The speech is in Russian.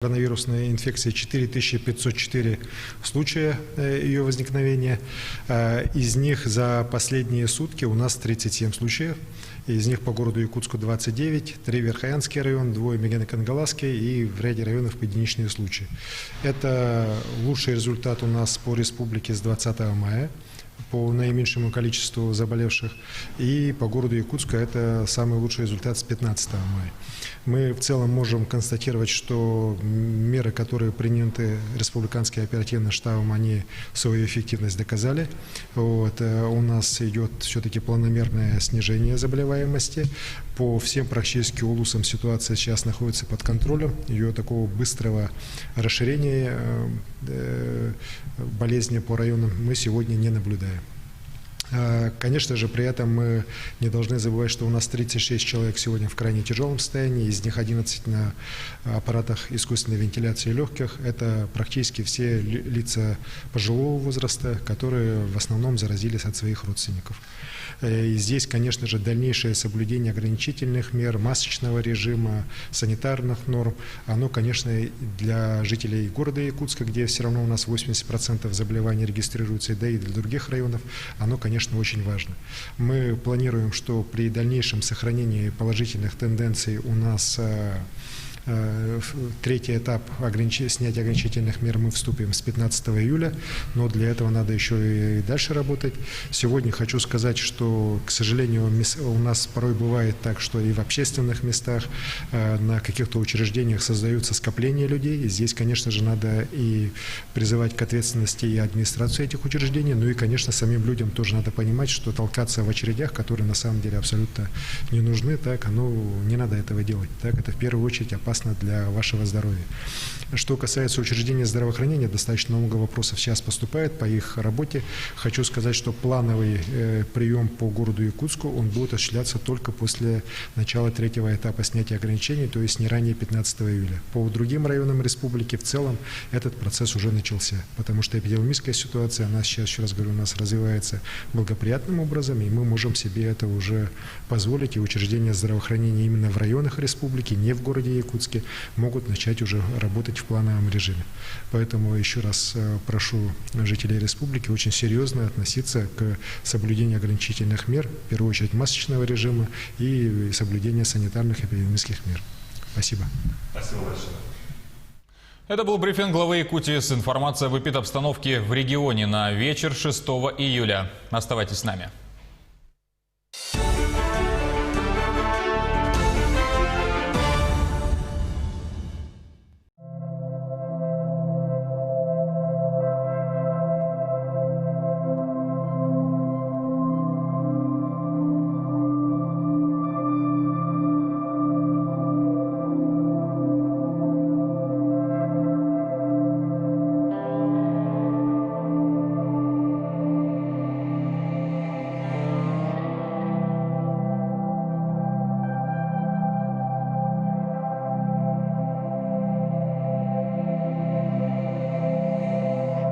Коронавирусной инфекции 4504 случая ее возникновения. Из них за последние сутки у нас 37 случаев. Из них по городу Якутску 29, 3 Верхоянский район, 2 Мегено-Кангаласский и в ряде районов единичные случаи. Это лучший результат у нас по республике с 20 мая. По наименьшему количеству заболевших. И по городу Якутска это самый лучший результат с 15 мая. Мы в целом можем констатировать, что меры, которые приняты республиканским оперативным штабом, они свою эффективность доказали. У нас идет все-таки планомерное снижение заболеваемости. По всем практически улусам ситуация сейчас находится под контролем. Ее такого быстрого расширения болезни по районам мы сегодня не наблюдаем. Конечно же, при этом мы не должны забывать, что у нас 36 человек сегодня в крайне тяжелом состоянии, из них 11 на аппаратах искусственной вентиляции легких. Это практически все лица пожилого возраста, которые в основном заразились от своих родственников. И здесь, конечно же, дальнейшее соблюдение ограничительных мер, масочного режима, санитарных норм, оно, конечно, для жителей города Якутска, где все равно у нас 80% заболеваний регистрируется, да и для других районов, оно, конечно, очень важно. Мы планируем, что при дальнейшем сохранении положительных тенденций у нас третий этап снятия ограничительных мер мы вступим с 15 июля, но для этого надо еще и дальше работать. Сегодня хочу сказать, что, к сожалению, у нас порой бывает так, что и в общественных местах, на каких-то учреждениях создаются скопления людей. И здесь, конечно же, надо и призывать к ответственности и администрацию этих учреждений, ну и, конечно, самим людям тоже надо понимать, что толкаться в очередях, которые на самом деле абсолютно не нужны, так, не надо этого делать. Так, это в первую очередь опасно для вашего здоровья. Что касается учреждений здравоохранения, достаточно много вопросов сейчас поступает по их работе. Хочу сказать, что плановый прием по городу Якутску, он будет осуществляться только после начала третьего этапа снятия ограничений, то есть не ранее 15 июля. По другим районам республики в целом этот процесс уже начался, потому что эпидемиологическая ситуация, она сейчас, еще раз говорю, у нас развивается благоприятным образом, и мы можем себе это уже позволить, и учреждения здравоохранения именно в районах республики, не в городе Якутске, могут начать уже работать в плановом режиме. Поэтому еще раз прошу жителей республики очень серьезно относиться к соблюдению ограничительных мер, в первую очередь масочного режима и соблюдения санитарных и эпидемиологических мер. Спасибо. Спасибо большое. Это был брифинг главы Якутии с информацией об эпидобстановке в регионе на вечер 6 июля. Оставайтесь с нами.